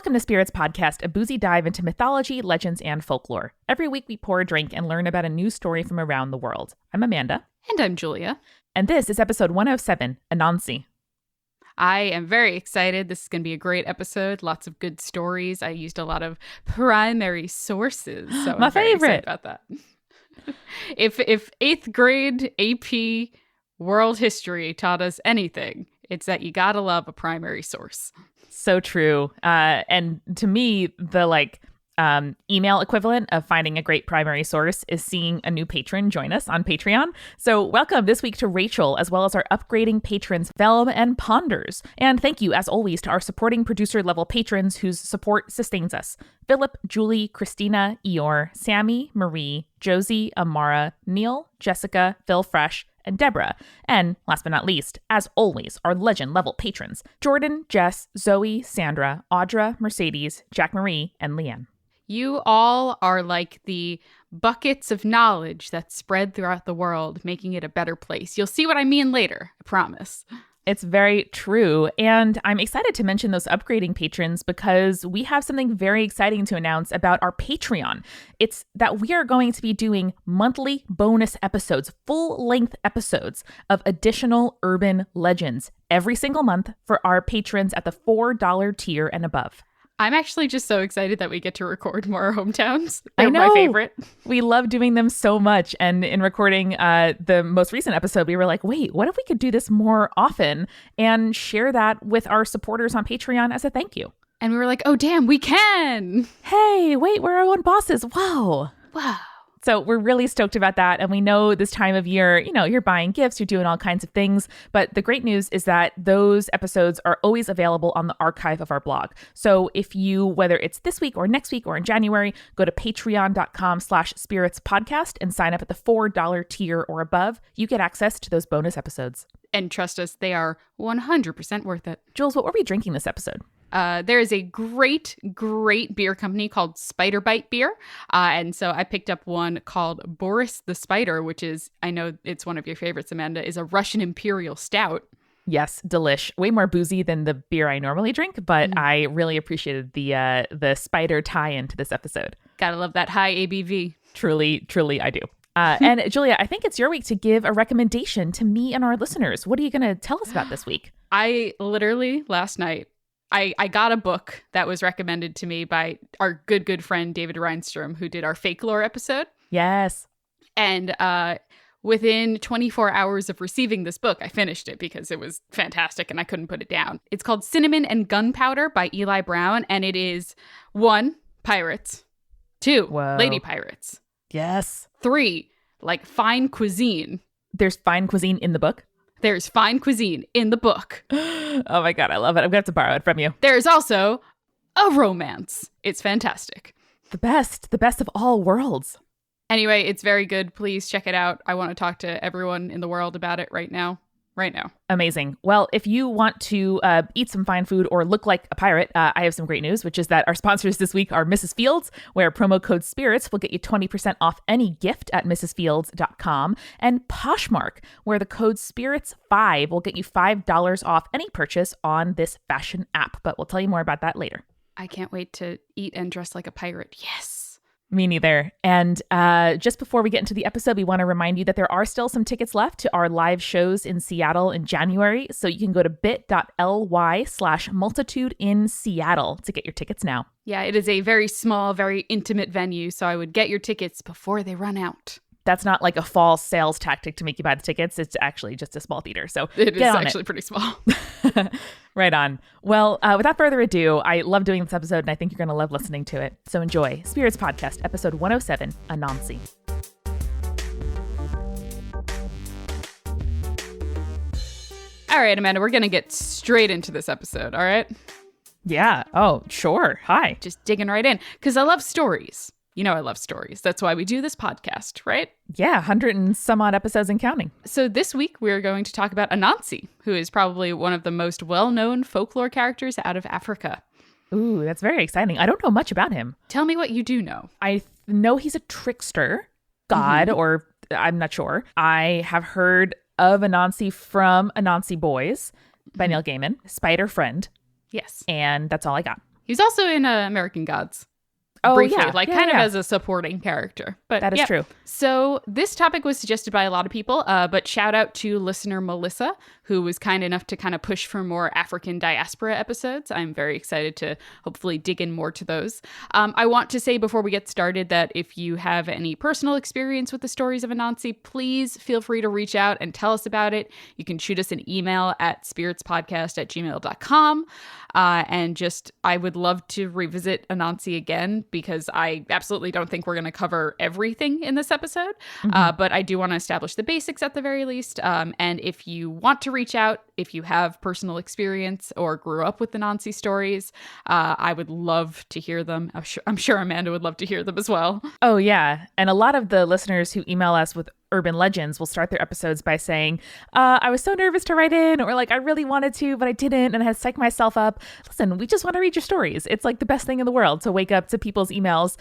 Welcome to Spirits Podcast, a boozy dive into mythology, legends, and folklore. Every week we pour a drink and learn about a new story from around the world. I'm Amanda. And I'm Julia. And this is episode 107, Anansi. I am very excited. This is going to be a great episode. Lots of good stories. I used a lot of primary sources. So My I'm very favorite. excited about that. If 8th grade AP world history taught us anything, it's that you gotta love a primary source. So true. And to me, the email equivalent of finding a great primary source is seeing a new patron join us on Patreon. So welcome this week to Rachel, as well as our upgrading patrons, Velm and Ponders. And thank you, as always, to our supporting producer level patrons whose support sustains us. Philip, Julie, Christina, Eeyore, Sammy, Marie, Josie, Amara, Neil, Jessica, Phil Fresh, and Deborah. And last but not least, as always, our legend level patrons, Jordan, Jess, Zoe, Sandra, Audra, Mercedes, Jack Marie, and Leanne. You all are like the buckets of knowledge that spread throughout the world, making it a better place. You'll see what I mean later, I promise. It's very true. And I'm excited to mention those upgrading patrons because we have something very exciting to announce about our Patreon. It's that we are going to be doing monthly bonus episodes, full-length episodes of additional urban legends every single month for our patrons at the $4 tier and above. I'm actually just so excited that we get to record more hometowns. I They're know. my favorite. We love doing them so much. And in recording the most recent episode, we were like, wait, what if we could do this more often and share that with our supporters on Patreon as a thank you? And we were like, oh, damn, we can. Hey, wait, we're our own bosses. Wow. Wow. So we're really stoked about that. And we know this time of year, you're buying gifts, you're doing all kinds of things. But the great news is that those episodes are always available on the archive of our blog. So if you, whether it's this week or next week or in January, go to patreon.com/spiritspodcast and sign up at the $4 tier or above, you get access to those bonus episodes. And trust us, they are 100% worth it. Jules, what were we drinking this episode? There is a great beer company called Spider Bite Beer. And so I picked up one called Boris the Spider, which is, I know it's one of your favorites, Amanda, is a Russian Imperial Stout. Yes, delish. Way more boozy than the beer I normally drink, but I really appreciated the spider tie-in to this episode. Gotta love that high ABV. Truly, truly, I do. And Julia, I think it's your week to give a recommendation to me and our listeners. What are you going to tell us about this week? I literally, last night, I got a book that was recommended to me by our good friend David Reinstrom, who did our fake lore episode. Yes. And within 24 hours of receiving this book, I finished it because it was fantastic and I couldn't put it down. It's called Cinnamon and Gunpowder by Eli Brown. And it is 1, pirates. 2, Whoa. lady pirates. Yes. 3, fine cuisine. There's fine cuisine in the book? There's fine cuisine in the book. Oh my God, I love it. I'm going to have to borrow it from you. There's also a romance. It's fantastic. The best of all worlds. Anyway, it's very good. Please check it out. I want to talk to everyone in the world about it right now. Amazing. Well, if you want to eat some fine food or look like a pirate, I have some great news, which is that our sponsors this week are Mrs. Fields, where promo code SPIRITS will get you 20% off any gift at mrsfields.com, and Poshmark, where the code SPIRITS5 will get you $5 off any purchase on this fashion app. But we'll tell you more about that later. I can't wait to eat and dress like a pirate. Yes. Me neither. And just before we get into the episode, we want to remind you that there are still some tickets left to our live shows in Seattle in January. So you can go to bit.ly/multitudeinseattle to get your tickets now. Yeah, it is a very small, very intimate venue. So I would get your tickets before they run out. That's not like a false sales tactic to make you buy the tickets. It's actually just a small theater. So it is actually pretty small. Right on. Well, without further ado, I love doing this episode and I think you're going to love listening to it. So enjoy Spirits Podcast, episode 107, Anansi. All right, Amanda, we're going to get straight into this episode. All right. Yeah. Oh, sure. Hi. Just digging right in because I love stories. You know I love stories. That's why we do this podcast, right? Yeah, 100 and some odd episodes and counting. So this week we're going to talk about Anansi, who is probably one of the most well-known folklore characters out of Africa. Ooh, that's very exciting. I don't know much about him. Tell me what you do know. I know he's a trickster god, or I'm not sure. I have heard of Anansi from Anansi Boys by Neil Gaiman, Spider Friend. Yes. And that's all I got. He's also in American Gods. Oh, Briefly, yeah. kind of as a supporting character. But that is true. So this topic was suggested by a lot of people, but shout out to listener Melissa, who was kind enough to kind of push for more African diaspora episodes. I'm very excited to hopefully dig in more to those. I want to say before we get started that if you have any personal experience with the stories of Anansi, please feel free to reach out and tell us about it. You can shoot us an email at spiritspodcast@gmail.com. I would love to revisit Anansi again because I absolutely don't think we're going to cover everything in this episode. But I do want to establish the basics at the very least. And if you want to reach out, if you have personal experience or grew up with Anansi stories, I would love to hear them. I'm sure Amanda would love to hear them as well. Oh, yeah. And a lot of the listeners who email us with urban legends will start their episodes by saying, I was so nervous to write in, or like, I really wanted to, but I didn't, and I had to psych myself up. Listen, we just want to read your stories. It's like the best thing in the world to wake up to people's emails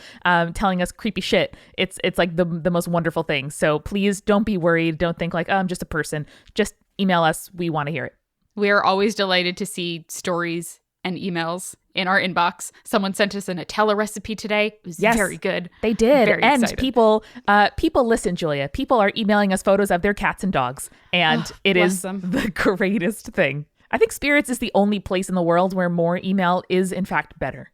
telling us creepy shit. It's like the most wonderful thing. So please don't be worried. Don't think like, oh, I'm just a person. Just email us. We want to hear it. We are always delighted to see stories and emails in our inbox. Someone sent us a Nutella recipe today. It was very good. They did. Very and excited. people listen, Julia. People are emailing us photos of their cats and dogs. And it is the greatest thing. I think Spirits is the only place in the world where more email is in fact better.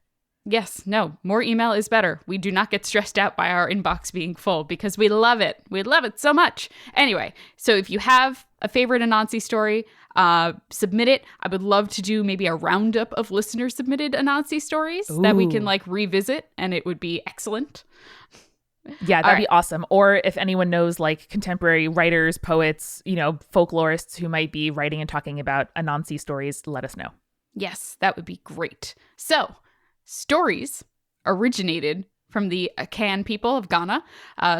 Yes, no, more email is better. We do not get stressed out by our inbox being full because we love it. We love it so much. Anyway, so if you have a favorite Anansi story, submit it. I would love to do maybe a roundup of listener submitted Anansi stories that we can like revisit, and it would be excellent. Yeah, that'd be awesome. Or if anyone knows like contemporary writers, poets, folklorists who might be writing and talking about Anansi stories, let us know. Yes, that would be great. So, stories originated from the Akan people of Ghana,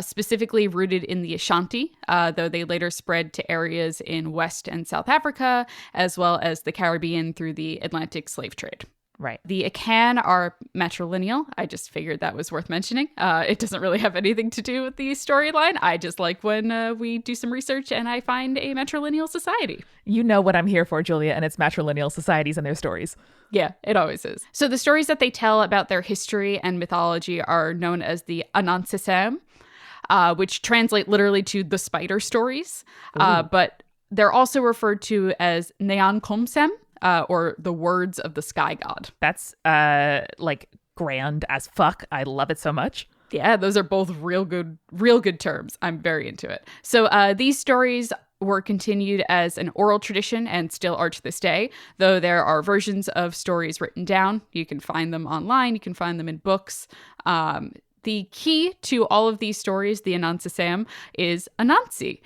specifically rooted in the Ashanti, though they later spread to areas in West and South Africa, as well as the Caribbean through the Atlantic slave trade. Right. The Akan are matrilineal. I just figured that was worth mentioning. It doesn't really have anything to do with the storyline. I just like when we do some research and I find a matrilineal society. You know what I'm here for, Julia, and it's matrilineal societies and their stories. Yeah, it always is. So the stories that they tell about their history and mythology are known as the Anansi, which translate literally to the spider stories. But they're also referred to as Nyankomsem, or the words of the sky god. That's like grand as fuck. I love it so much. Yeah, those are both real good terms. I'm very into it. So these stories were continued as an oral tradition and still are to this day, though there are versions of stories written down. You can find them online. You can find them in books. The key to all of these stories, the Anansi, is Anansi,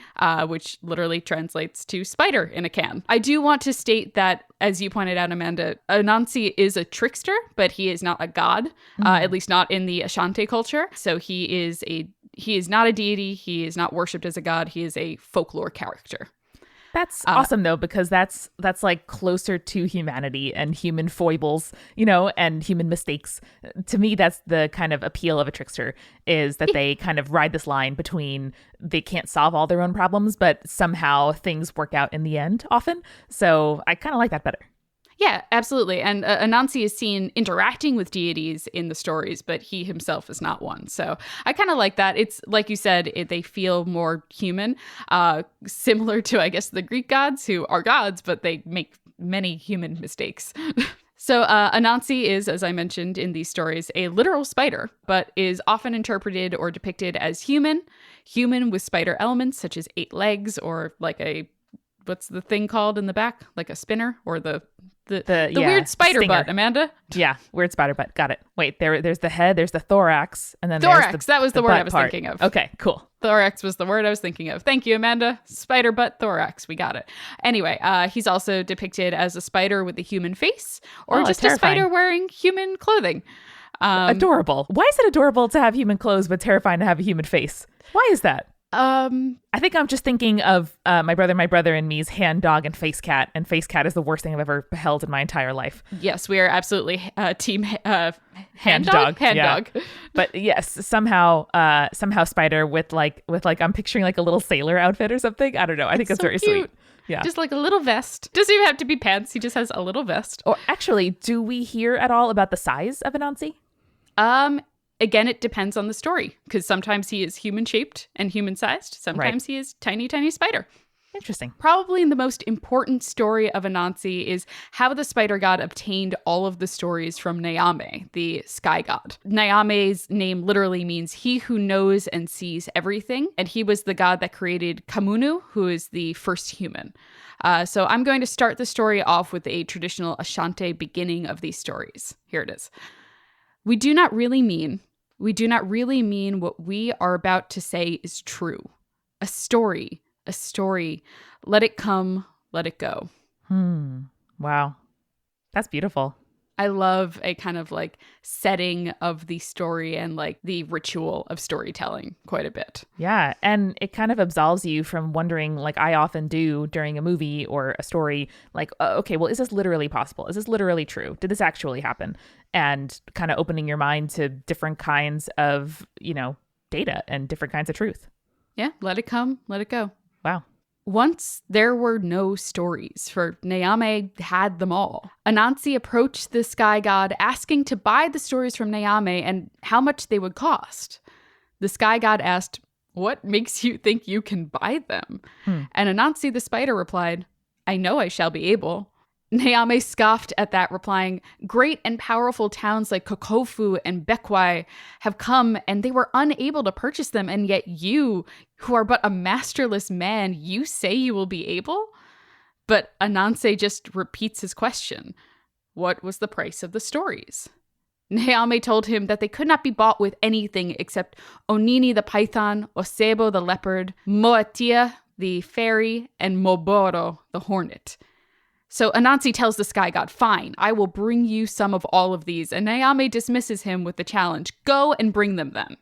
which literally translates to spider in Akan. I do want to state that, as you pointed out, Amanda, Anansi is a trickster, but he is not a god, at least not in the Ashanti culture. So he is not a deity. He is not worshipped as a god. He is a folklore character. That's awesome, though, because that's like closer to humanity and human foibles, and human mistakes. To me, that's the kind of appeal of a trickster, is that they kind of ride this line between they can't solve all their own problems, but somehow things work out in the end often. So I kind of like that better. Yeah, absolutely. And Anansi is seen interacting with deities in the stories, but he himself is not one. So I kind of like that. It's like you said, they feel more human, similar to, I guess, the Greek gods, who are gods, but they make many human mistakes. So Anansi is, as I mentioned in these stories, a literal spider, but is often interpreted or depicted as human with spider elements, such as 8 legs, or like what's the thing called in the back? Like a spinner, or the weird spider stinger. butt, Amanda. Yeah, weird spider butt. Got it. Wait, there's the head, there's the thorax, and then thorax. That was the word I was part. thinking of. Okay, cool. Thorax was the word I was thinking of. Thank you, Amanda. Spider butt thorax. We got it. Anyway, he's also depicted as a spider with a human face, or just terrifying. a spider wearing human clothing. Adorable. Why is it adorable to have human clothes, but terrifying to have a human face? Why is that? I think I'm just thinking of my brother and me's hand dog and face cat is the worst thing I've ever beheld in my entire life. Yes, we are absolutely team hand dog. dog. But yes, somehow spider with like I'm picturing like a little sailor outfit or something. I don't know. I think that's so very cute. sweet. Yeah. Just like a little vest. Doesn't even have to be pants. He just has a little vest. Or actually, do we hear at all about the size of Anansi? Again, it depends on the story, because sometimes he is human-shaped and human-sized. Sometimes he is tiny, tiny spider. Interesting. Probably the most important story of Anansi is how the spider god obtained all of the stories from Neame, the sky god. Neame's name literally means he who knows and sees everything, and he was the god that created Kamunu, who is the first human. So I'm going to start the story off with a traditional Ashanti beginning of these stories. Here it is. We do not really mean what we are about to say is true. A story. Let it come, let it go. Wow. That's beautiful. I love a kind of like setting of the story and like the ritual of storytelling quite a bit. Yeah. And it kind of absolves you from wondering, like I often do during a movie or a story, like, okay, well, is this literally possible? Is this literally true? Did this actually happen? And kind of opening your mind to different kinds of, data and different kinds of truth. Yeah. Let it come, let it go. Wow. Once there were no stories, for Neame had them all. Anansi approached the sky god asking to buy the stories from Neame and how much they would cost. The sky god asked, "What makes you think you can buy them?" And Anansi the spider replied, "I know I shall be able." Neame scoffed at that, replying, "Great and powerful towns like Kokofu and Bekwai have come, and they were unable to purchase them, and yet you, who are but a masterless man, you say you will be able?" But Anansi just repeats his question. What was the price of the stories? Neame told him that they could not be bought with anything except Onini the python, Osebo the leopard, Moatia the fairy, and Moboro the hornet. So Anansi tells the sky god, "Fine, I will bring you some of all of these." And Neame dismisses him with the challenge, "Go and bring them then."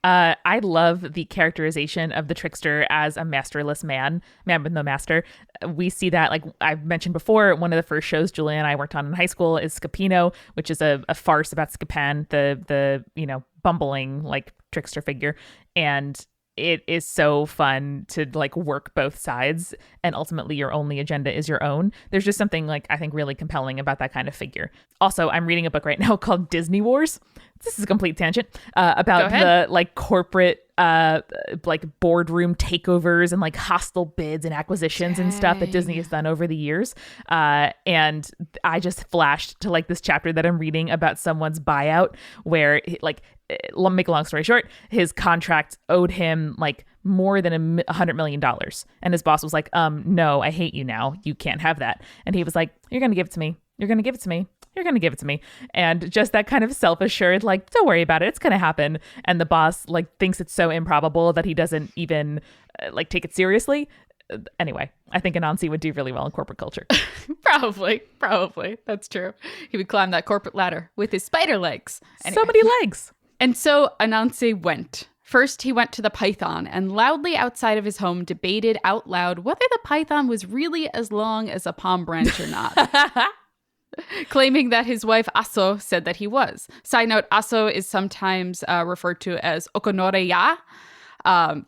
I love the characterization of the trickster as a masterless man with no master. We see that, like I've mentioned before, one of the first shows Julia and I worked on in high school is Scapino, which is a farce about Scapan, the bumbling like trickster figure. And it is so fun to like work both sides, and ultimately your only agenda is your own. There's just something like I think really compelling about that kind of figure. Also, I'm reading a book right now called DisneyWars. This is a complete tangent about the like corporate like boardroom takeovers and like hostile bids and acquisitions and stuff that Disney has done over the years. And I just flashed to like this chapter that I'm reading about someone's buyout where like, make a long story short, his contract owed him like more than $100 million. And his boss was like, no, I hate you now. You can't have that. And he was like, "You're going to give it to me. You're going to give it to me. You're going to give it to me." And just that kind of self-assured, like, don't worry about it. It's going to happen. And the boss like thinks it's so improbable that he doesn't even like take it seriously. Anyway, I think Anansi would do really well in corporate culture. Probably. That's true. He would climb that corporate ladder with his spider legs. Anyway. So many legs. And so Anansi went. First, he went to the python and loudly outside of his home debated out loud whether the python was really as long as a palm branch or not. Claiming that his wife Aso said that he was. Side note, Aso is sometimes referred to as Okonore-ya.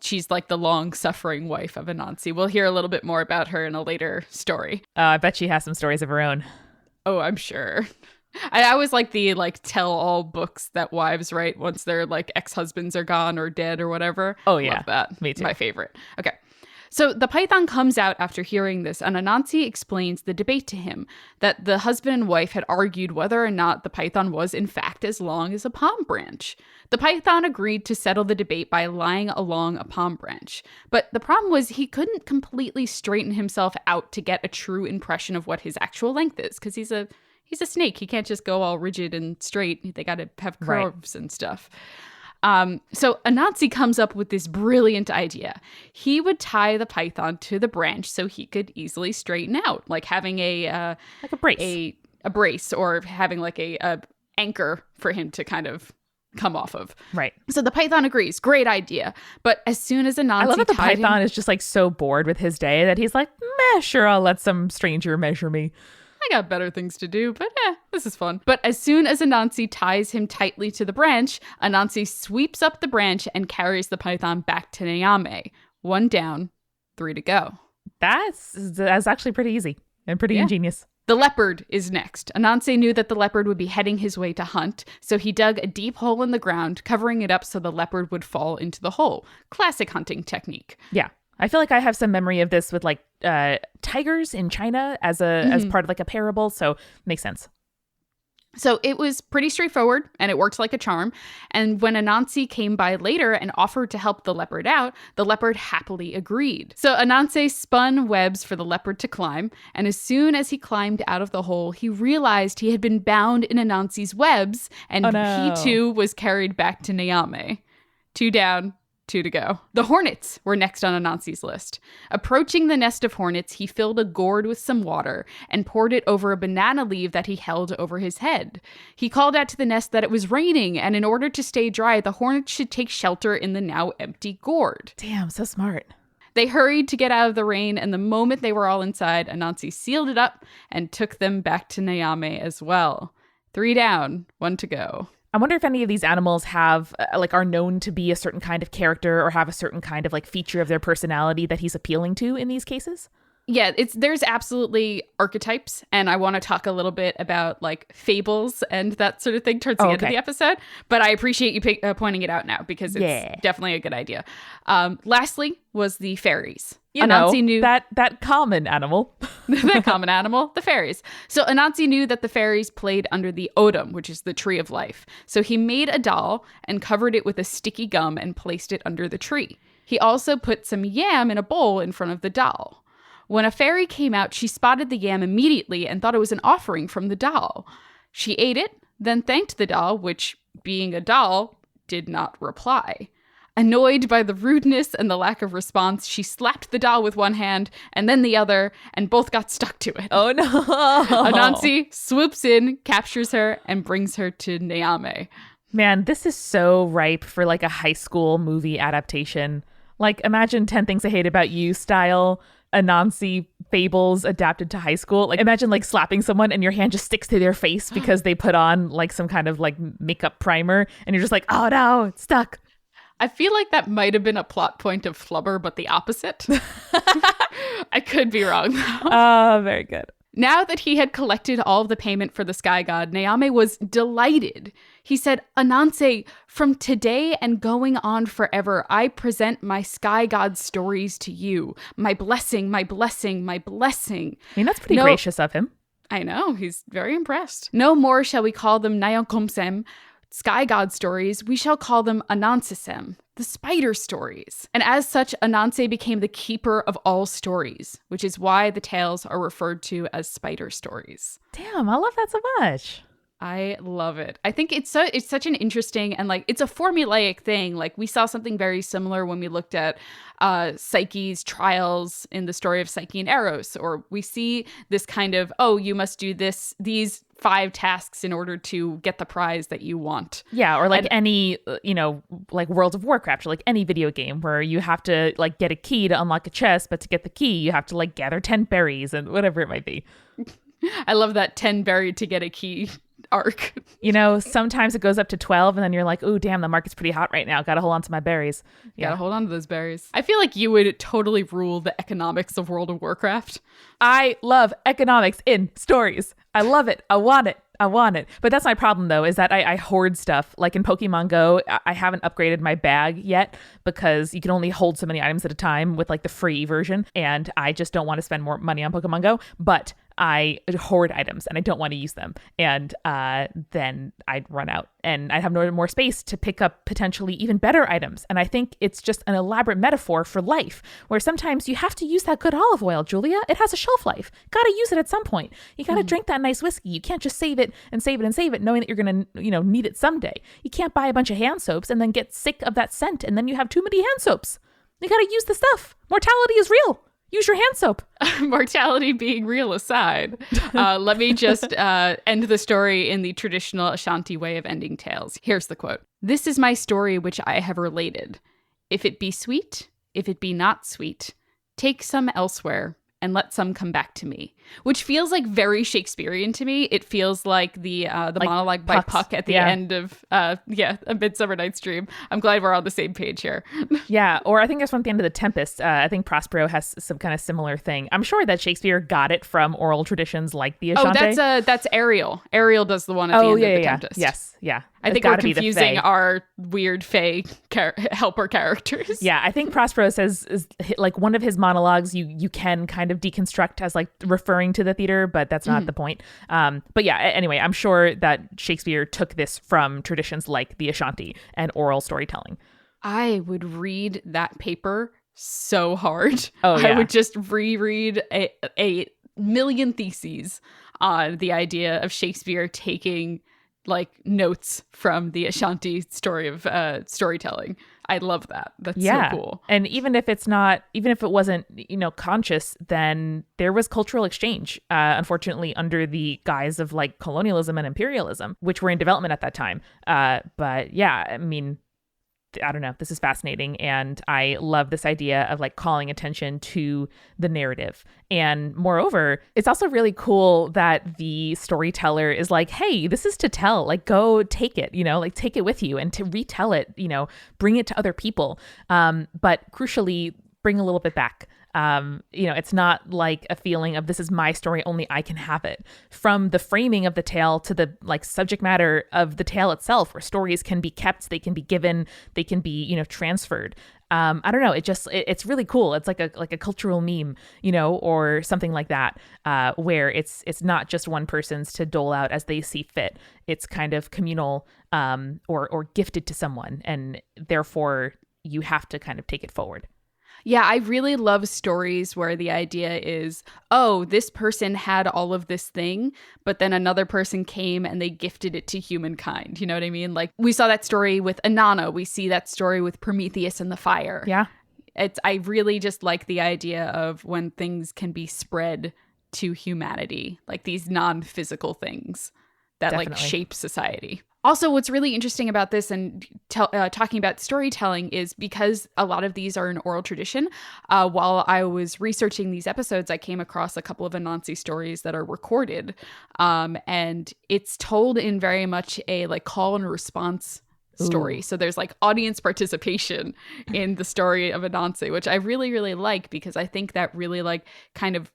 She's like the long-suffering wife of Anansi. We'll hear a little bit more about her in a later story. I bet she has some stories of her own. Oh, I'm sure. I always like the like tell-all books that wives write once their like ex-husbands are gone or dead or whatever. Oh yeah, love that. Me too. My favorite. Okay. So the python comes out after hearing this, and Anansi explains the debate to him, that the husband and wife had argued whether or not the python was in fact as long as a palm branch. The python agreed to settle the debate by lying along a palm branch. But the problem was he couldn't completely straighten himself out to get a true impression of what his actual length is, because he's a snake. He can't just go all rigid and straight. They got to have curves and stuff. So Anansi comes up with this brilliant idea. He would tie the python to the branch so he could easily straighten out, like having like a brace, a brace, or having like a anchor for him to kind of come off of. Right. So the python agrees. Great idea. But as soon as Anansi I love that the python is just like so bored with his day that he's like, meh, sure, I'll let some stranger measure me. I got better things to do, but this is fun. But as soon as Anansi ties him tightly to the branch, Anansi sweeps up the branch and carries the python back to Neame. 1 down, 3 to go. That's actually pretty easy and pretty ingenious. The leopard is next. Anansi knew that the leopard would be heading his way to hunt, so he dug a deep hole in the ground, covering it up so the leopard would fall into the hole. Classic hunting technique. Yeah. I feel like I have some memory of this with like tigers in China as part of like a parable, so makes sense. So it was pretty straightforward, and it worked like a charm. And when Anansi came by later and offered to help the leopard out, the leopard happily agreed. So Anansi spun webs for the leopard to climb, and as soon as he climbed out of the hole, he realized he had been bound in Anansi's webs, and he too was carried back to Niamey. 2 down, 2 to go. The hornets were next on Anansi's list. Approaching the nest of hornets, he filled a gourd with some water and poured it over a banana leaf that he held over his head. He called out to the nest that it was raining, and in order to stay dry, the hornets should take shelter in the now empty gourd. Damn, so smart. They hurried to get out of the rain, and the moment they were all inside, Anansi sealed it up and took them back to Niamey as well. 3 down, 1 to go. I wonder if any of these animals have are known to be a certain kind of character or have a certain kind of like feature of their personality that he's appealing to in these cases. Yeah, there's absolutely archetypes, and I want to talk a little bit about like fables and that sort of thing towards the end of the episode. But I appreciate you pointing it out now because it's definitely a good idea. Lastly was the fairies. Anansi knew that common animal. The common animal, the fairies. So Anansi knew that the fairies played under the odum, which is the tree of life. So he made a doll and covered it with a sticky gum and placed it under the tree. He also put some yam in a bowl in front of the doll. When a fairy came out, she spotted the yam immediately and thought it was an offering from the doll. She ate it, then thanked the doll, which, being a doll, did not reply. Annoyed by the rudeness and the lack of response, she slapped the doll with one hand and then the other, and both got stuck to it. Oh no! Anansi swoops in, captures her, and brings her to Niamey. Man, this is so ripe for like a high school movie adaptation. Like, imagine 10 Things I Hate About You style Anansi fables adapted to high school. Like, imagine like slapping someone and your hand just sticks to their face because they put on like some kind of like makeup primer, and you're just like, oh no, it's stuck. I feel like that might have been a plot point of Flubber, but the opposite. I could be wrong, though. Oh, very good. Now that he had collected all of the payment for the sky god, Niamey was delighted. He said, Anansi, from today and going on forever, I present my sky god stories to you. My blessing, my blessing, my blessing. I mean, that's pretty gracious of him. I know. He's very impressed. No more shall we call them Nyankomsem, sky god stories. We shall call them Anansisem, the spider stories. And as such, Anansi became the keeper of all stories, which is why the tales are referred to as spider stories. Damn, I love that so much. I love it. I think it's such an interesting and like it's a formulaic thing. Like we saw something very similar when we looked at Psyche's trials in the story of Psyche and Eros, or we see this kind of, oh, you must do these 5 tasks in order to get the prize that you want. Yeah, or like any, like World of Warcraft, or like any video game where you have to like get a key to unlock a chest, but to get the key, you have to like gather 10 berries and whatever it might be. I love that 10 berry to get a key arc. Sometimes it goes up to 12 and then you're like, ooh, damn, the market's pretty hot right now. Gotta hold on to my berries. Yeah. Gotta hold on to those berries. I feel like you would totally rule the economics of World of Warcraft. I love economics in stories. I love it. I want it. But that's my problem, though, is that I hoard stuff. Like in Pokemon Go, I haven't upgraded my bag yet because you can only hold so many items at a time with like the free version. And I just don't want to spend more money on Pokemon Go. But I hoard items and I don't want to use them. And then I'd run out and I'd have no more space to pick up potentially even better items. And I think it's just an elaborate metaphor for life, where sometimes you have to use that good olive oil, Julia. It has a shelf life. Got to use it at some point. You got to drink that nice whiskey. You can't just save it and save it and save it, knowing that you're going to, need it someday. You can't buy a bunch of hand soaps and then get sick of that scent and then you have too many hand soaps. You got to use the stuff. Mortality is real. Use your hand soap. Mortality being real aside, let me just end the story in the traditional Ashanti way of ending tales. Here's the quote. "This is my story which I have related. If it be sweet, if it be not sweet, take some elsewhere and let some come back to me, which feels like very Shakespearean to me. It feels like the like monologue by Puck at the end of A Midsummer Night's Dream. I'm glad we're on the same page here. Yeah, or I think there's one at the end of The Tempest. I think Prospero has some kind of similar thing. I'm sure that Shakespeare got it from oral traditions like the Ashante. Oh, that's Ariel. Ariel does the one at the end of The Tempest. Yes, yeah. I think we're confusing our weird Fae helper characters. Yeah, I think Prospero says is like one of his monologues you can kind of deconstruct as like referring to the theater, but that's not the point. But yeah, anyway, I'm sure that Shakespeare took this from traditions like the Ashanti and oral storytelling. I would read that paper so hard. Oh, yeah. I would just reread a million theses on the idea of Shakespeare taking like notes from the Ashanti story of storytelling. I love that. That's so cool. And even if it wasn't, conscious, then there was cultural exchange, unfortunately, under the guise of like colonialism and imperialism, which were in development at that time. But yeah, I mean, I don't know. This is fascinating. And I love this idea of like calling attention to the narrative. And moreover, it's also really cool that the storyteller is like, hey, this is to tell, like, go take it, like take it with you and to retell it, bring it to other people. But crucially, bring a little bit back. It's not like a feeling of this is my story, only I can have it. From the framing of the tale to the like subject matter of the tale itself, where stories can be kept, they can be given, they can be, transferred. I don't know. It's really cool. It's like a cultural meme, or something like that, where it's not just one person's to dole out as they see fit. It's kind of communal, or gifted to someone, and therefore you have to kind of take it forward. Yeah, I really love stories where the idea is, oh, this person had all of this thing, but then another person came and they gifted it to humankind. You know what I mean? Like we saw that story with Inanna. We see that story with Prometheus and the fire. Yeah. I really just like the idea of when things can be spread to humanity, like these non-physical things that Definitely. like shape society. Also, what's really interesting about this and talking about storytelling is because a lot of these are an oral tradition. While I was researching these episodes, I came across a couple of Anansi stories that are recorded. And it's told in very much a like call and response story. Ooh. So there's like audience participation in the story of Anansi, which I really, really like because I think that really like kind of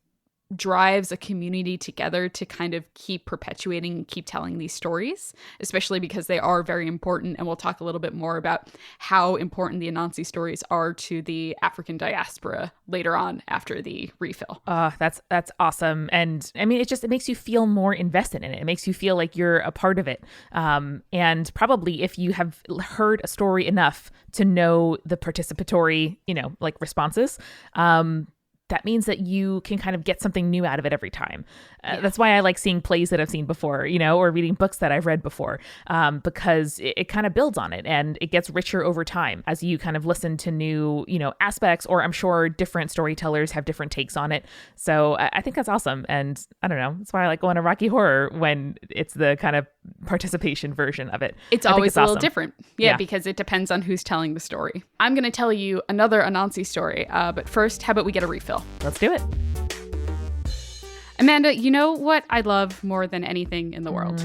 drives a community together to kind of keep perpetuating and keep telling these stories, especially because they are very important. And we'll talk a little bit more about how important the Anansi stories are to the African diaspora later on after the refill. That's awesome. And I mean, it makes you feel more invested in it. It makes you feel like you're a part of it. And probably if you have heard a story enough to know the participatory, like responses, that means that you can kind of get something new out of it every time. That's why I like seeing plays that I've seen before, or reading books that I've read before, because it kind of builds on it and it gets richer over time as you kind of listen to new, aspects, or I'm sure different storytellers have different takes on it. So I think that's awesome. And I don't know, that's why I like going to Rocky Horror when it's the kind of participation version of it. It's always a little different. Yeah, because it depends on who's telling the story. I'm going to tell you another Anansi story, but first, how about we get a refill? Let's do it. Amanda, you know what I love more than anything in the world?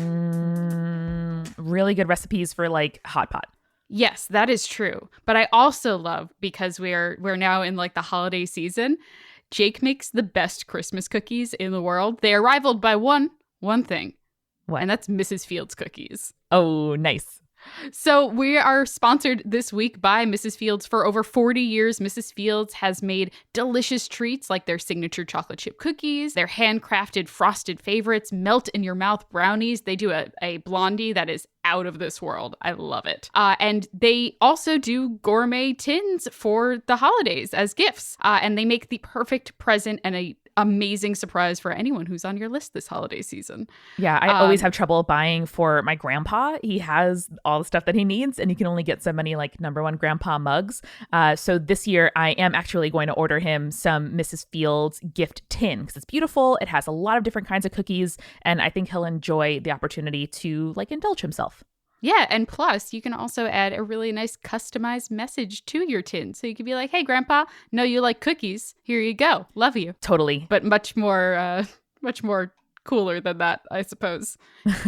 Really good recipes for like hot pot. Yes, that is true. But I also love, because we're now in like the holiday season, Jake makes the best Christmas cookies in the world. They are rivaled by one thing. What? And that's Mrs. Fields cookies. Oh, nice. So we are sponsored this week by Mrs. Fields. For over 40 years, Mrs. Fields has made delicious treats like their signature chocolate chip cookies, their handcrafted frosted favorites, melt in your mouth brownies. They do a blondie that is out of this world. I love it. And they also do gourmet tins for the holidays as gifts. And they make the perfect present and a amazing surprise for anyone who's on your list this holiday season. Yeah, I always have trouble buying for my grandpa. He has all the stuff that he needs, and you can only get so many like #1 grandpa mugs. So this year I am actually going to order him some Mrs. Fields gift tin because it's beautiful. It has a lot of different kinds of cookies, and I think he'll enjoy the opportunity to like indulge himself. Yeah, and plus you can also add a really nice customized message to your tin. So you could be like, hey, Grandpa, know you like cookies. Here you go. Love you. Totally. But much more cooler than that, I suppose.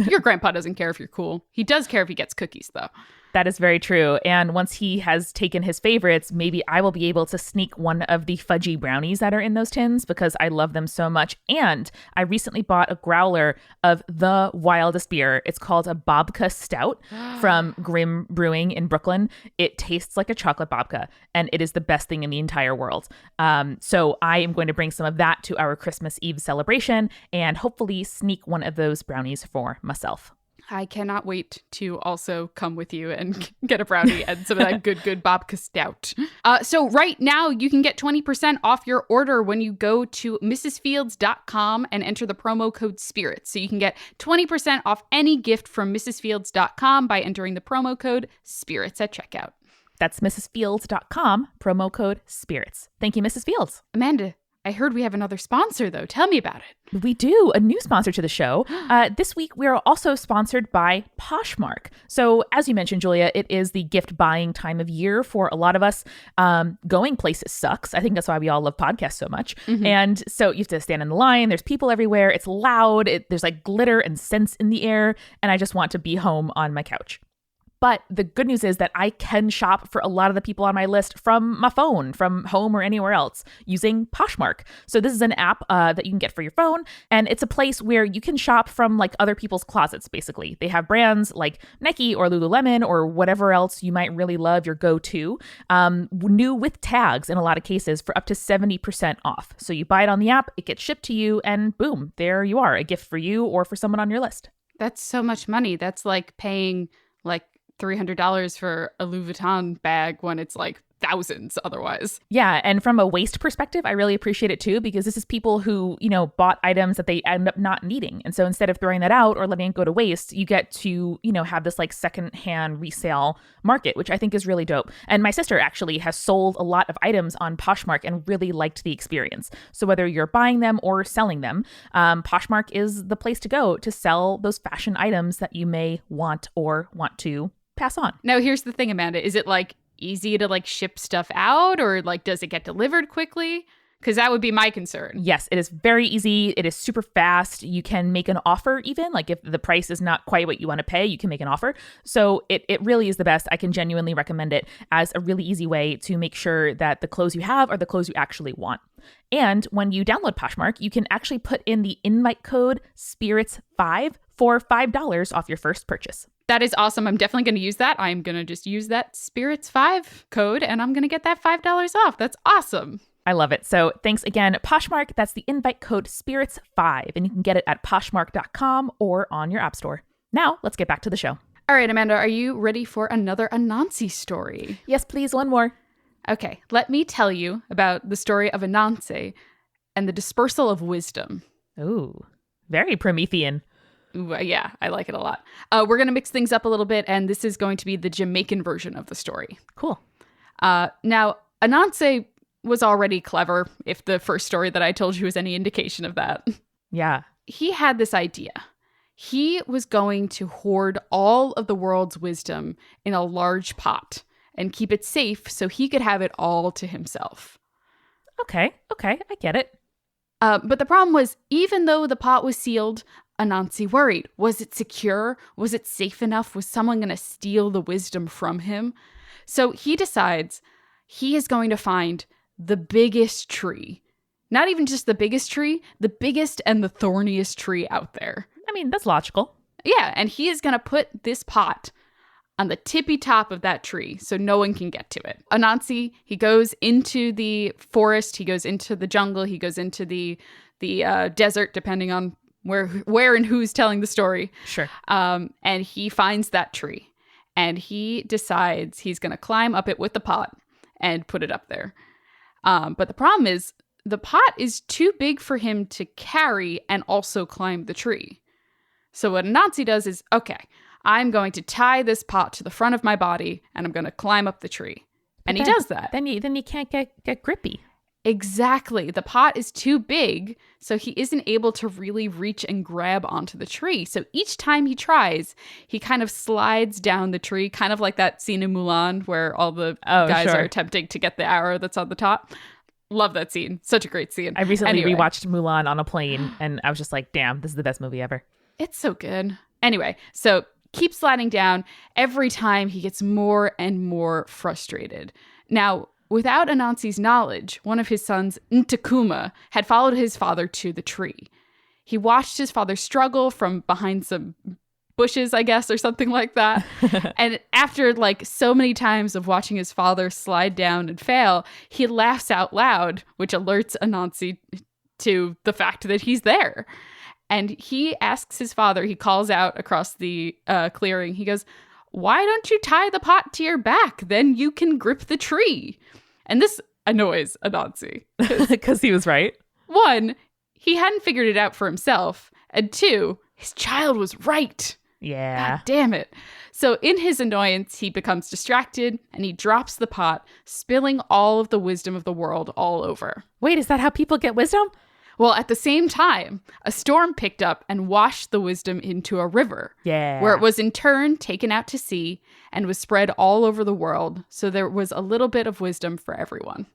Your grandpa doesn't care if you're cool. He does care if he gets cookies, though. That is very true. And once he has taken his favorites, maybe I will be able to sneak one of the fudgy brownies that are in those tins because I love them so much. And I recently bought a growler of the wildest beer. It's called a Babka Stout from Grimm Brewing in Brooklyn. It tastes like a chocolate babka, and it is the best thing in the entire world. So I am going to bring some of that to our Christmas Eve celebration and hopefully sneak one of those brownies for myself. I cannot wait to also come with you and get a brownie and some of that good babka stout. So right now you can get 20% off your order when you go to mrsfields.com and enter the promo code SPIRITS. So you can get 20% off any gift from mrsfields.com by entering the promo code SPIRITS at checkout. That's mrsfields.com, promo code SPIRITS. Thank you, Mrs. Fields. Amanda, I heard we have another sponsor, though. Tell me about it. We do. A new sponsor to the show. This week, we are also sponsored by Poshmark. So as you mentioned, Julia, it is the gift buying time of year for a lot of us. Going places sucks. I think that's why we all love podcasts so much. Mm-hmm. And so you have to stand in the line. There's people everywhere. It's loud. There's like glitter and scents in the air. And I just want to be home on my couch. But the good news is that I can shop for a lot of the people on my list from my phone, from home or anywhere else using Poshmark. So this is an app that you can get for your phone. And it's a place where you can shop from like other people's closets, basically. They have brands like Nike or Lululemon or whatever else you might really love, your go-to, new with tags in a lot of cases for up to 70% off. So you buy it on the app, it gets shipped to you, and boom, there you are, a gift for you or for someone on your list. That's so much money. That's like paying like $300 for a Louis Vuitton bag when it's like thousands otherwise. Yeah. And from a waste perspective, I really appreciate it too, because this is people who, bought items that they end up not needing. And so instead of throwing that out or letting it go to waste, you get to, have this like secondhand resale market, which I think is really dope. And my sister actually has sold a lot of items on Poshmark and really liked the experience. So whether you're buying them or selling them, Poshmark is the place to go to sell those fashion items that you may want to pass on. Now, here's the thing, Amanda. Is it like easy to like ship stuff out, or like does it get delivered quickly? Because that would be my concern. Yes, it is very easy. It is super fast. You can make an offer even. Like if the price is not quite what you want to pay, you can make an offer. So it really is the best. I can genuinely recommend it as a really easy way to make sure that the clothes you have are the clothes you actually want. And when you download Poshmark, you can actually put in the invite code SPIRITS5 for $5 off your first purchase. That is awesome. I'm definitely going to use that. I'm going to just use that SPIRITS5 code and I'm going to get that $5 off. That's awesome. I love it. So thanks again, Poshmark. That's the invite code SPIRITS5, and you can get it at Poshmark.com or on your app store. Now, let's get back to the show. All right, Amanda, are you ready for another Anansi story? Yes, please. One more. Okay, let me tell you about the story of Anansi and the dispersal of wisdom. Ooh, very Promethean. Ooh, yeah, I like it a lot. We're going to mix things up a little bit, and this is going to be the Jamaican version of the story. Cool. Now, Anansi was already clever, if the first story that I told you was any indication of that. Yeah. He had this idea. He was going to hoard all of the world's wisdom in a large pot and keep it safe so he could have it all to himself. Okay, I get it. But the problem was, even though the pot was sealed, Anansi worried. Was it secure? Was it safe enough? Was someone going to steal the wisdom from him? So he decides he is going to find the biggest tree. Not even just the biggest tree, the biggest and the thorniest tree out there. I mean, that's logical. Yeah, and he is going to put this pot on the tippy top of that tree so no one can get to it. Anansi, he goes into the forest, he goes into the jungle, he goes into the desert, depending on where and who's telling the story. Sure. And he finds that tree, and he decides he's going to climb up it with the pot and put it up there. But the problem is, the pot is too big for him to carry and also climb the tree. So what Anansi does is, okay, I'm going to tie this pot to the front of my body and I'm going to climb up the tree. And he does that. Then you can't get grippy. Exactly. The pot is too big, so he isn't able to really reach and grab onto the tree. So each time he tries, he kind of slides down the tree, kind of like that scene in Mulan where all the guys are attempting to get the arrow that's on the top. Love that scene. Such a great scene. I recently rewatched Mulan on a plane, and I was just like, damn, this is the best movie ever. It's so good. Anyway, so keep sliding down. Every time he gets more and more frustrated. Now, without Anansi's knowledge, one of his sons, Ntakuma, had followed his father to the tree. He watched his father struggle from behind some bushes, I guess, or something like that. And after like so many times of watching his father slide down and fail, he laughs out loud, which alerts Anansi to the fact that he's there. And he asks his father, he calls out across the clearing, he goes, "Why don't you tie the pot to your back? Then you can grip the tree." And this annoys Anansi. Because he was right. One, he hadn't figured it out for himself. And two, his child was right. Yeah. God damn it. So in his annoyance, he becomes distracted and he drops the pot, spilling all of the wisdom of the world all over. Wait, is that how people get wisdom? Well, at the same time, a storm picked up and washed the wisdom into a river. Yeah. Where it was in turn taken out to sea and was spread all over the world. So there was a little bit of wisdom for everyone.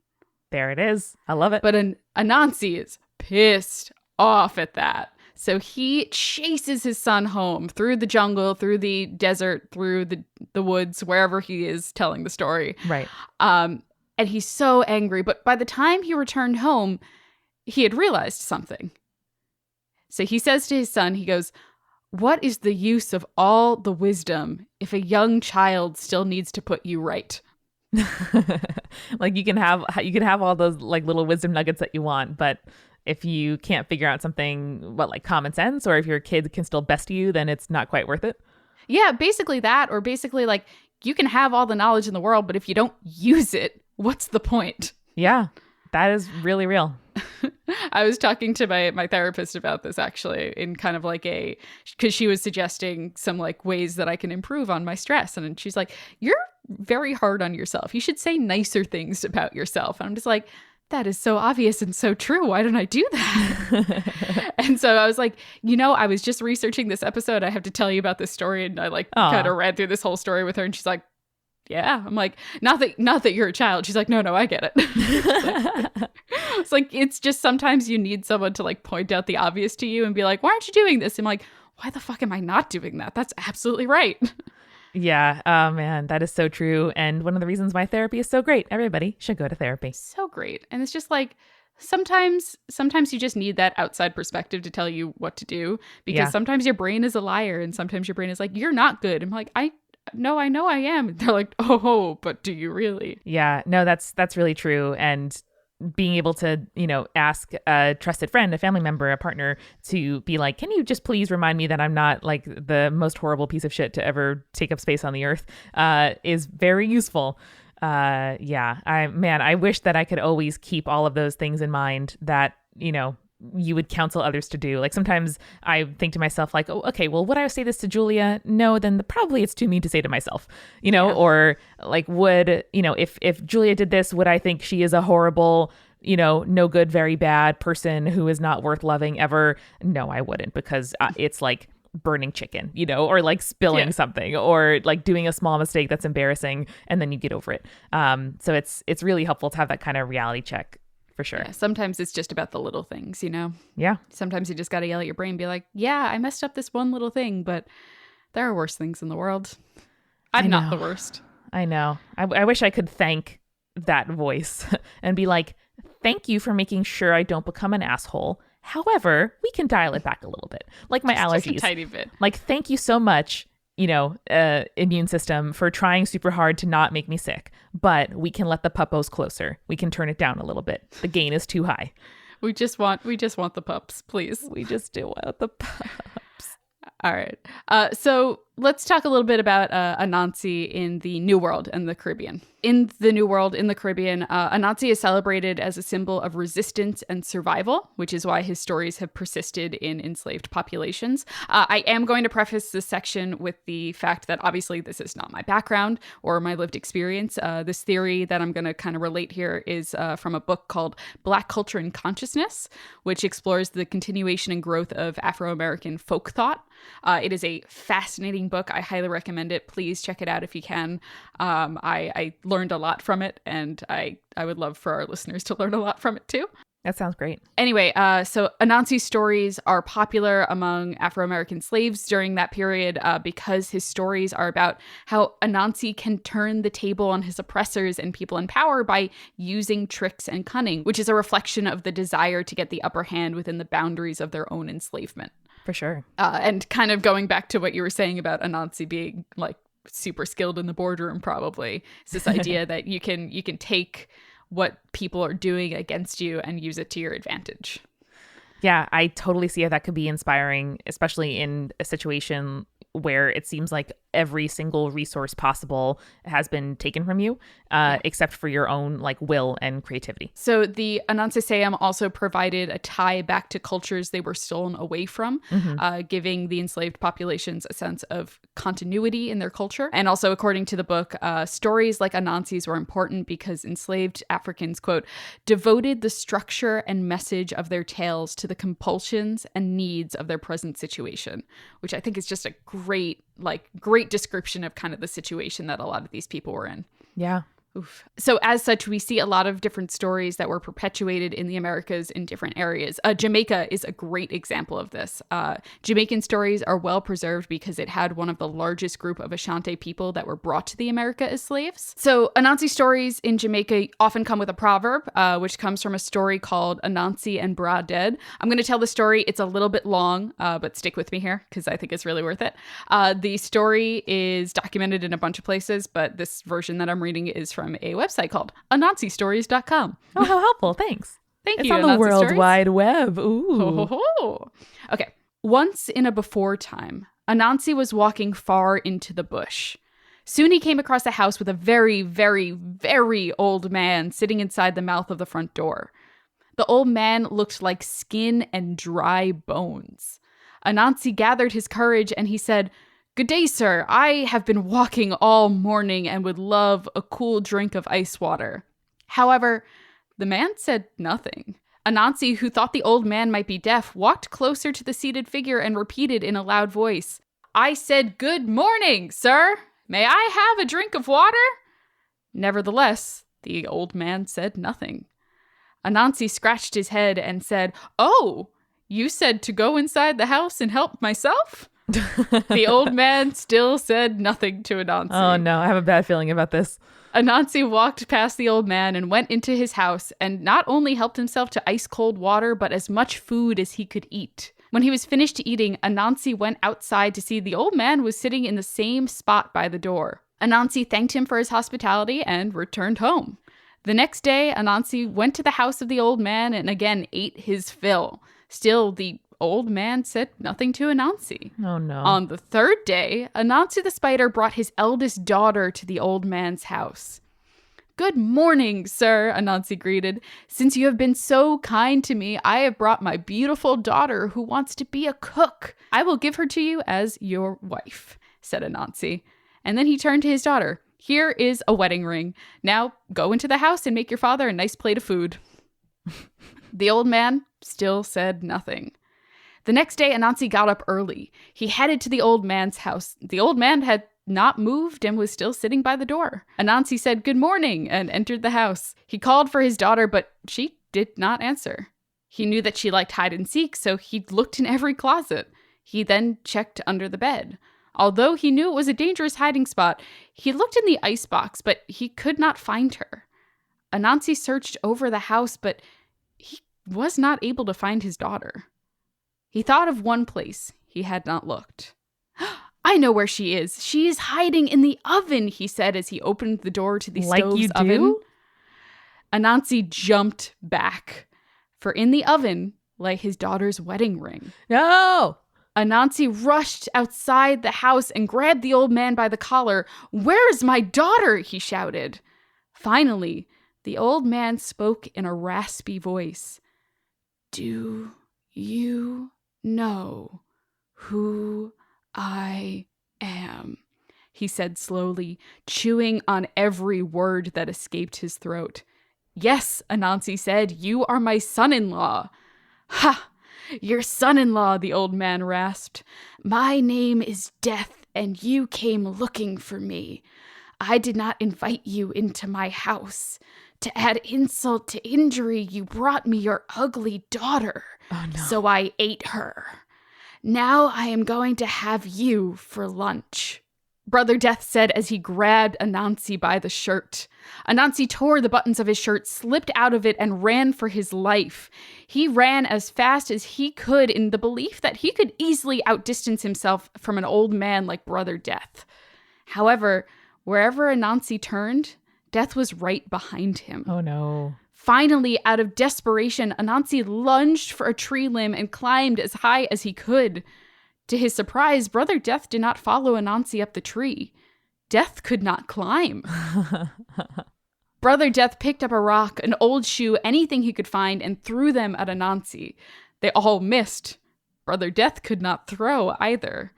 There it is. I love it. But Anansi is pissed off at that. So he chases his son home through the jungle, through the desert, through the woods, wherever he is telling the story. Right. And he's so angry. But by the time he returned home, he had realized something. So he says to his son, he goes, "What is the use of all the wisdom if a young child still needs to put you right?" Like you can have all those like little wisdom nuggets that you want, but if you can't figure out something, like common sense, or if your kid can still best you, then it's not quite worth it. Yeah, basically that, or basically like you can have all the knowledge in the world, but if you don't use it, what's the point? Yeah, that is really real. I was talking to my therapist about this actually in kind of like because she was suggesting some like ways that I can improve on my stress. And she's like, "You're very hard on yourself. You should say nicer things about yourself." And I'm just like, that is so obvious and so true. Why don't I do that? And so I was like, I was just researching this episode. I have to tell you about this story. And I kind of read through this whole story with her. And she's like, yeah. I'm like, not that you're a child. She's like, no, I get it. It's like, it's just sometimes you need someone to like point out the obvious to you and be like, why aren't you doing this? I'm like, why the fuck am I not doing that? That's absolutely right. Yeah. Oh man, that is so true. And one of the reasons why therapy is so great. Everybody should go to therapy. So great. And it's just like, sometimes you just need that outside perspective to tell you what to do, because sometimes your brain is a liar and sometimes your brain is like, you're not good. I'm like, I know I am. And they're like, oh, but do you really? Yeah, no, that's really true. And being able to, ask a trusted friend, a family member, a partner to be like, can you just please remind me that I'm not like the most horrible piece of shit to ever take up space on the earth, is very useful. I wish that I could always keep all of those things in mind that, you would counsel others to do. Like sometimes I think to myself like, oh, okay, well, would I say this to Julia? No, then probably it's too mean to say to myself, or like would, if Julia did this, would I think she is a horrible, no good, very bad person who is not worth loving ever? No, I wouldn't, because it's like burning chicken, or like spilling something, or like doing a small mistake that's embarrassing and then you get over it. So it's really helpful to have that kind of reality check. For sure. Yeah, sometimes it's just about the little things, Yeah. Sometimes you just got to yell at your brain and be like, yeah, I messed up this one little thing, but there are worse things in the world. I'm not the worst. I know. I wish I could thank that voice and be like, thank you for making sure I don't become an asshole. However, we can dial it back a little bit. Like my allergies. Just a tiny bit. Like, thank you so much, immune system, for trying super hard to not make me sick. But we can let the puppos closer. We can turn it down a little bit. The gain is too high. We just want the pups, please. We just do want the pups. All right. So let's talk a little bit about Anansi in the New World and the Caribbean. In the New World, in the Caribbean, Anansi is celebrated as a symbol of resistance and survival, which is why his stories have persisted in enslaved populations. I am going to preface this section with the fact that obviously this is not my background or my lived experience. This theory that I'm going to kind of relate here is from a book called Black Culture and Consciousness, which explores the continuation and growth of Afro-American folk thought. It is a fascinating book. I highly recommend it. Please check it out if you can. I learned a lot from it, and I would love for our listeners to learn a lot from it too. That sounds great. Anyway, so Anansi's stories are popular among Afro-American slaves during that period because his stories are about how Anansi can turn the table on his oppressors and people in power by using tricks and cunning, which is a reflection of the desire to get the upper hand within the boundaries of their own enslavement. For sure. And kind of going back to what you were saying about Anansi being like super skilled in the boardroom, probably it's this idea that you can take what people are doing against you and use it to your advantage. Yeah, I totally see how that could be inspiring, especially in a situation where it seems like every single resource possible has been taken from you, except for your own like will and creativity. So the Anansi Sayam also provided a tie back to cultures they were stolen away from, giving the enslaved populations a sense of continuity in their culture. And also, according to the book, stories like Anansi's were important because enslaved Africans, quote, devoted the structure and message of their tales to the compulsions and needs of their present situation, which I think is just a great description of kind of the situation that a lot of these people were in. Yeah. Oof. So as such, we see a lot of different stories that were perpetuated in the Americas in different areas. Jamaica is a great example of this. Jamaican stories are well preserved because it had one of the largest group of Ashanti people that were brought to the America as slaves. So Anansi stories in Jamaica often come with a proverb, which comes from a story called Anansi and Bra Dead. I'm going to tell the story. It's a little bit long, but stick with me here because I think it's really worth it. The story is documented in a bunch of places, but this version that I'm reading is from a website called anansistories.com. Oh, how helpful. Thanks. Thank it's you. It's on the World Stories. Wide Web. Ooh. Ho, ho, ho. Okay. Once in a before time, Anansi was walking far into the bush. Soon he came across a house with a very, very, very old man sitting inside the mouth of the front door. The old man looked like skin and dry bones. Anansi gathered his courage and he said, "Good day, sir. I have been walking all morning and would love a cool drink of ice water." However, the man said nothing. Anansi, who thought the old man might be deaf, walked closer to the seated figure and repeated in a loud voice, "I said good morning, sir. May I have a drink of water?" Nevertheless, the old man said nothing. Anansi scratched his head and said, "Oh, you said to go inside the house and help myself?" The old man still said nothing to Anansi. Oh no, I have a bad feeling about this. Anansi walked past the old man and went into his house and not only helped himself to ice cold water, but as much food as he could eat. When he was finished eating, Anansi went outside to see the old man was sitting in the same spot by the door. Anansi thanked him for his hospitality and returned home. The next day, Anansi went to the house of the old man and again ate his fill. Still, the old man said nothing to Anansi. Oh no. On the third day, Anansi the spider brought his eldest daughter to the old man's house. "Good morning, sir," Anansi greeted. "Since you have been so kind to me, I have brought my beautiful daughter who wants to be a cook. I will give her to you as your wife," said Anansi. And then he turned to his daughter. "Here is a wedding ring. Now go into the house and make your father a nice plate of food." The old man still said nothing. The next day, Anansi got up early. He headed to the old man's house. The old man had not moved and was still sitting by the door. Anansi said good morning and entered the house. He called for his daughter, but she did not answer. He knew that she liked hide and seek, so he looked in every closet. He then checked under the bed. Although he knew it was a dangerous hiding spot, he looked in the icebox, but he could not find her. Anansi searched over the house, but he was not able to find his daughter. He thought of one place he had not looked. "I know where she is. She is hiding in the oven," he said as he opened the door to the stove's oven. Anansi jumped back, for in the oven lay his daughter's wedding ring. No! Anansi rushed outside the house and grabbed the old man by the collar. "Where's my daughter?" he shouted. Finally, the old man spoke in a raspy voice. "Do you know who I am?" he said slowly, chewing on every word that escaped his throat. "Yes," Anansi said, "you are my son-in-law." "Ha! Your son-in-law," the old man rasped. "My name is Death, and you came looking for me. I did not invite you into my house. To add insult to injury, you brought me your ugly daughter. Oh, no. So I ate her. Now I am going to have you for lunch." Brother Death said as he grabbed Anansi by the shirt. Anansi tore the buttons of his shirt, slipped out of it, and ran for his life. He ran as fast as he could in the belief that he could easily outdistance himself from an old man like Brother Death. However, wherever Anansi turned, Death was right behind him. Oh, no. Finally, out of desperation, Anansi lunged for a tree limb and climbed as high as he could. To his surprise, Brother Death did not follow Anansi up the tree. Death could not climb. Brother Death picked up a rock, an old shoe, anything he could find, and threw them at Anansi. They all missed. Brother Death could not throw either.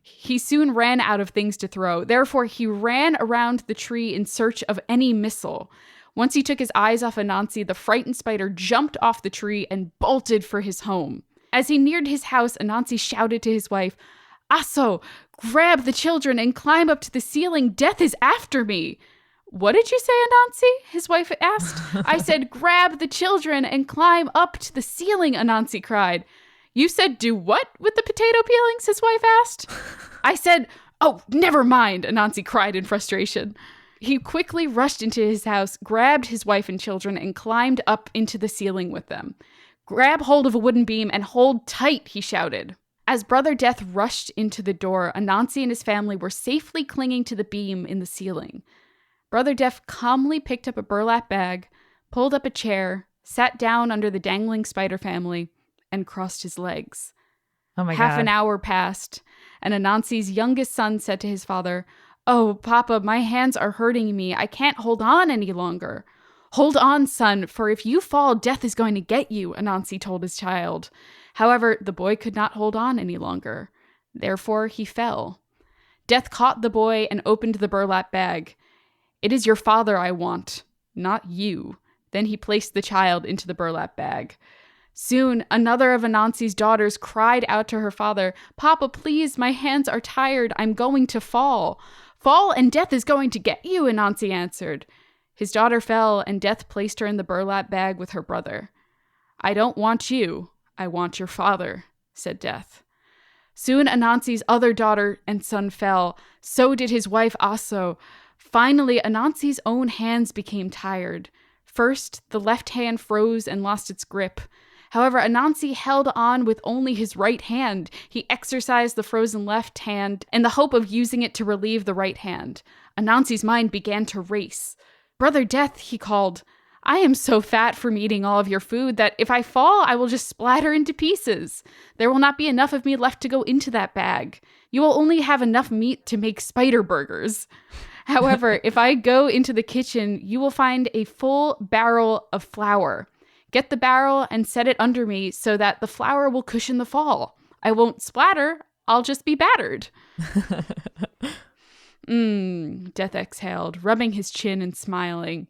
He soon ran out of things to throw. Therefore, he ran around the tree in search of any missile. Once he took his eyes off Anansi, the frightened spider jumped off the tree and bolted for his home. As he neared his house, Anansi shouted to his wife, "Aso, grab the children and climb up to the ceiling. Death is after me." "What did you say, Anansi?" his wife asked. "I said, grab the children and climb up to the ceiling," Anansi cried. "You said do what with the potato peelings?" his wife asked. "I said, oh, never mind," Anansi cried in frustration. He quickly rushed into his house, grabbed his wife and children, and climbed up into the ceiling with them. "Grab hold of a wooden beam and hold tight," he shouted. As Brother Death rushed into the door, Anansi and his family were safely clinging to the beam in the ceiling. Brother Death calmly picked up a burlap bag, pulled up a chair, sat down under the dangling spider family, and crossed his legs. Oh my God. Half an hour passed, and Anansi's youngest son said to his father, "Oh, Papa, my hands are hurting me. I can't hold on any longer." "Hold on, son, for if you fall, Death is going to get you," Anansi told his child. However, the boy could not hold on any longer. Therefore, he fell. Death caught the boy and opened the burlap bag. "It is your father I want, not you." Then he placed the child into the burlap bag. Soon, another of Anansi's daughters cried out to her father, "Papa, please, my hands are tired. I'm going to fall." "Fall and Death is going to get you," Anansi answered. His daughter fell, and Death placed her in the burlap bag with her brother. "I don't want you. I want your father," said Death. Soon Anansi's other daughter and son fell. So did his wife Aso. Finally, Anansi's own hands became tired. First, the left hand froze and lost its grip. However, Anansi held on with only his right hand. He exercised the frozen left hand in the hope of using it to relieve the right hand. Anansi's mind began to race. "Brother Death," he called, "I am so fat from eating all of your food that if I fall, I will just splatter into pieces. There will not be enough of me left to go into that bag. You will only have enough meat to make spider burgers. However, if I go into the kitchen, you will find a full barrel of flour. Get the barrel and set it under me so that the flour will cushion the fall. I won't splatter, I'll just be battered." Death exhaled, rubbing his chin and smiling,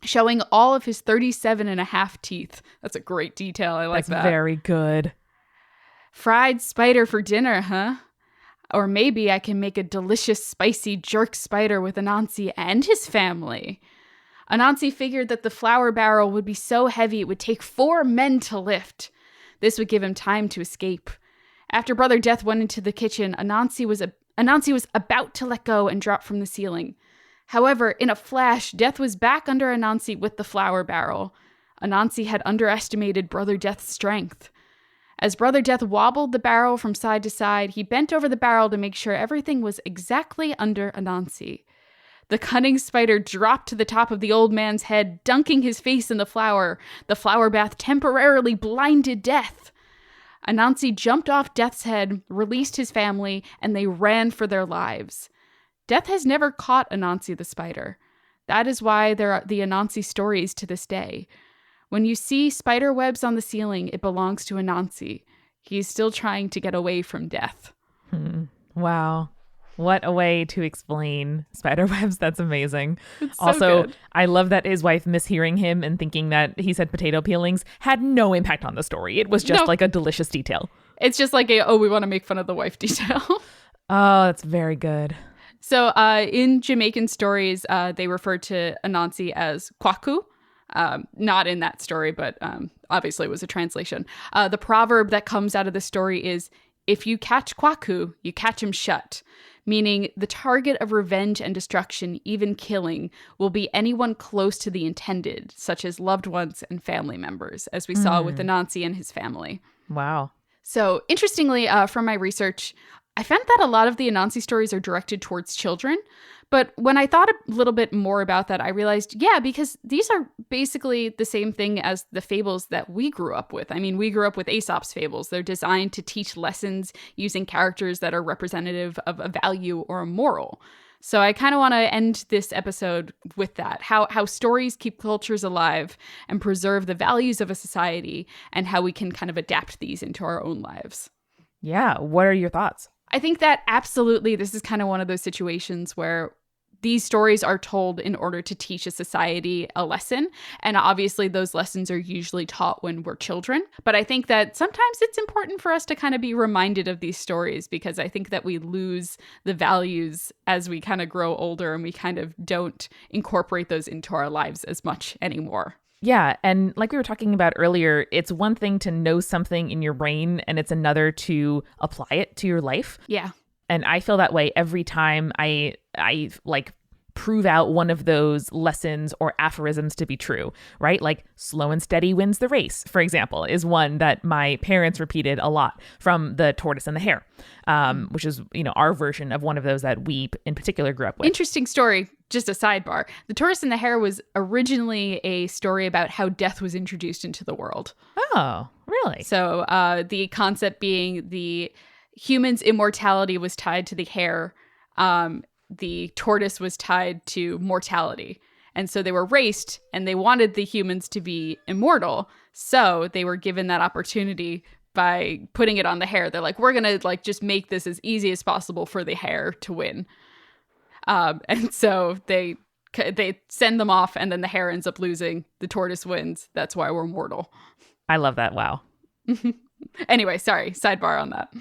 showing all of his 37 and a half teeth. That's a great detail. I like that. That's very good. "Fried spider for dinner, huh? Or maybe I can make a delicious spicy jerk spider with Anansi and his family." Anansi figured that the flour barrel would be so heavy it would take 4 men to lift. This would give him time to escape. After Brother Death went into the kitchen, Anansi was about to let go and drop from the ceiling. However, in a flash, Death was back under Anansi with the flour barrel. Anansi had underestimated Brother Death's strength. As Brother Death wobbled the barrel from side to side, he bent over the barrel to make sure everything was exactly under Anansi. The cunning spider dropped to the top of the old man's head, dunking his face in the flour. The flour bath temporarily blinded Death. Anansi jumped off Death's head, released his family, and they ran for their lives. Death has never caught Anansi the spider. That is why there are the Anansi stories to this day. When you see spider webs on the ceiling, it belongs to Anansi. He's still trying to get away from death. Wow. What a way to explain spider webs. That's amazing. It's so Also, good. I love that his wife mishearing him and thinking that he said potato peelings had no impact on the story. It was just like a delicious detail. It's just like we want to make fun of the wife detail. Oh, that's very good. So in Jamaican stories, they refer to Anansi as Kwaku. Not in that story, but obviously it was a translation. The proverb that comes out of the story is, if you catch Kwaku, you catch him shut, meaning the target of revenge and destruction, even killing, will be anyone close to the intended, such as loved ones and family members, as we saw with Anansi and his family. Wow. So interestingly, from my research, I found that a lot of the Anansi stories are directed towards children. But when I thought a little bit more about that, I realized, because these are basically the same thing as the fables that we grew up with. I mean, we grew up with Aesop's fables. They're designed to teach lessons using characters that are representative of a value or a moral. So I kind of want to end this episode with that, how stories keep cultures alive and preserve the values of a society, and how we can kind of adapt these into our own lives. Yeah. What are your thoughts? I think that absolutely this is kind of one of those situations where these stories are told in order to teach a society a lesson. And obviously those lessons are usually taught when we're children. But I think that sometimes it's important for us to kind of be reminded of these stories, because I think that we lose the values as we kind of grow older and we kind of don't incorporate those into our lives as much anymore. Yeah. And like we were talking about earlier, it's one thing to know something in your brain and it's another to apply it to your life. Yeah. And I feel that way every time I like prove out one of those lessons or aphorisms to be true, right? Like slow and steady wins the race, for example, is one that my parents repeated a lot from The Tortoise and the Hare, which is, our version of one of those that we in particular grew up with. Interesting story. Just a sidebar. The Tortoise and the Hare was originally a story about how death was introduced into the world. Oh, really? So the concept being the human's immortality was tied to the hare. The tortoise was tied to mortality. And so they were raced and they wanted the humans to be immortal. So they were given that opportunity by putting it on the hare. They're like, we're going to just make this as easy as possible for the hare to win. And so they send them off and then the hare ends up losing. The tortoise wins. That's why we're mortal. I love that. Wow. Anyway, sorry, sidebar on that.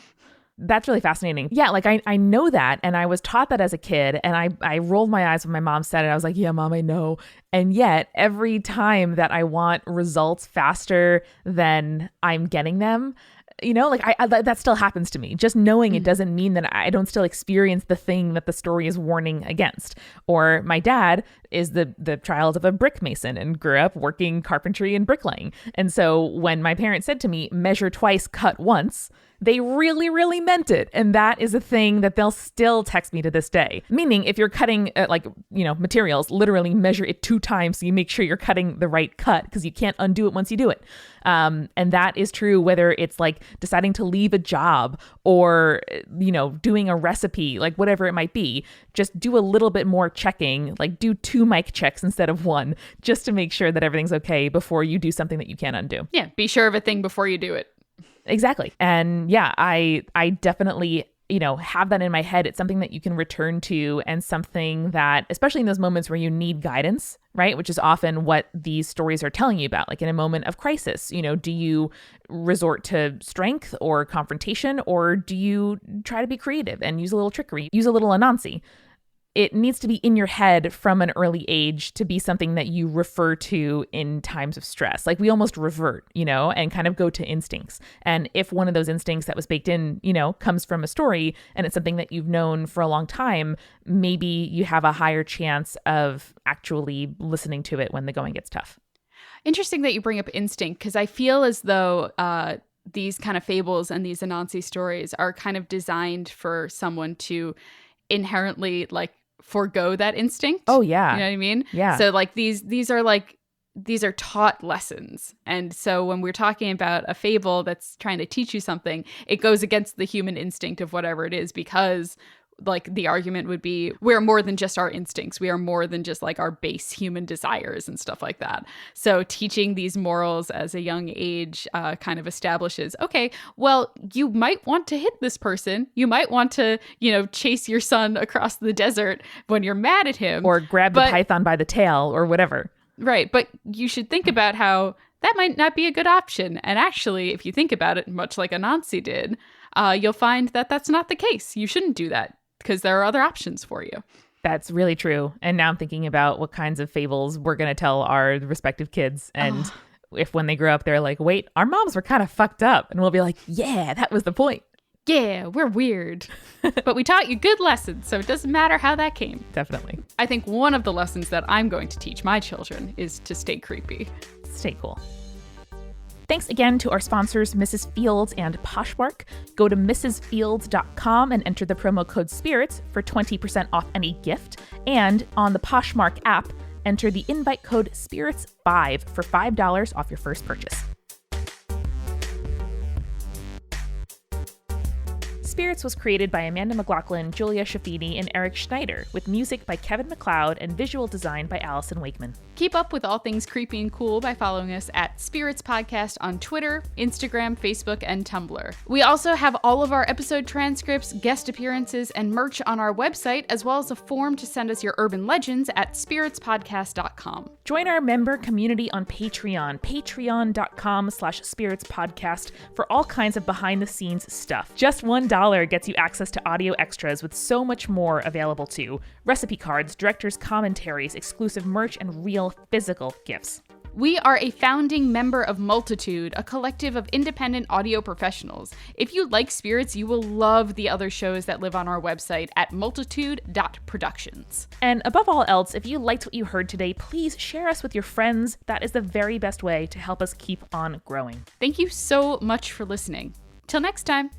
That's really fascinating. Yeah, like I know that, and I was taught that as a kid, and I rolled my eyes when my mom said it. I was like, yeah, Mom, I know. And yet, every time that I want results faster than I'm getting them, that still happens to me. Just knowing it doesn't mean that I don't still experience the thing that the story is warning against. Or my dad is the child of a brick mason and grew up working carpentry and bricklaying. And so when my parents said to me, measure twice, cut once, they really, really meant it. And that is a thing that they'll still text me to this day. Meaning if you're cutting materials, literally measure it 2 times so you make sure you're cutting the right cut, because you can't undo it once you do it. And that is true whether it's like deciding to leave a job or, doing a recipe, like whatever it might be. Just do a little bit more checking, like do 2 mic checks instead of 1, just to make sure that everything's okay before you do something that you can't undo. Yeah, be sure of a thing before you do it. Exactly. And yeah, I definitely, have that in my head. It's something that you can return to, and something that, especially in those moments where you need guidance, right? Which is often what these stories are telling you about. Like in a moment of crisis, do you resort to strength or confrontation, or do you try to be creative and use a little trickery, use a little Anansi? It needs to be in your head from an early age to be something that you refer to in times of stress. Like we almost revert, and kind of go to instincts. And if one of those instincts that was baked in, comes from a story and it's something that you've known for a long time, maybe you have a higher chance of actually listening to it when the going gets tough. Interesting that you bring up instinct, because I feel as though these kind of fables and these Anansi stories are kind of designed for someone to inherently forgo that instinct. Oh yeah. You know what I mean? Yeah. So these are these are taught lessons. And so when we're talking about a fable that's trying to teach you something, it goes against the human instinct of whatever it is, because like the argument would be, we're more than just our instincts. We are more than just like our base human desires and stuff like that. So teaching these morals as a young age kind of establishes, okay, well, you might want to hit this person. You might want to, chase your son across the desert when you're mad at him. Or grab the python by the tail or whatever. Right. But you should think about how that might not be a good option. And actually, if you think about it, much like Anansi did, you'll find that that's not the case. You shouldn't do that, because there are other options for you. That's really true. And now I'm thinking about what kinds of fables we're going to tell our respective kids. And if when they grow up, they're like, wait, our moms were kind of fucked up. And we'll be like, yeah, that was the point. Yeah, we're weird. But we taught you good lessons, so it doesn't matter how that came. Definitely. I think one of the lessons that I'm going to teach my children is to stay creepy. Stay cool. Thanks again to our sponsors, Mrs. Fields and Poshmark. Go to mrsfields.com and enter the promo code SPIRITS for 20% off any gift. And on the Poshmark app, enter the invite code SPIRITS5 for $5 off your first purchase. Spirits was created by Amanda McLaughlin, Julia Shafini, and Eric Schneider, with music by Kevin MacLeod and visual design by Allison Wakeman. Keep up with all things creepy and cool by following us at Spirits Podcast on Twitter, Instagram, Facebook, and Tumblr. We also have all of our episode transcripts, guest appearances, and merch on our website, as well as a form to send us your urban legends at spiritspodcast.com. Join our member community on Patreon, patreon.com/spiritspodcast, for all kinds of behind-the-scenes stuff. Just $1 gets you access to audio extras with so much more available too. Recipe cards, director's commentaries, exclusive merch, and real physical gifts. We are a founding member of Multitude, a collective of independent audio professionals. If you like spirits, you will love the other shows that live on our website at multitude.productions. And above all else, if you liked what you heard today, please share us with your friends. That is the very best way to help us keep on growing. Thank you so much for listening. Till next time.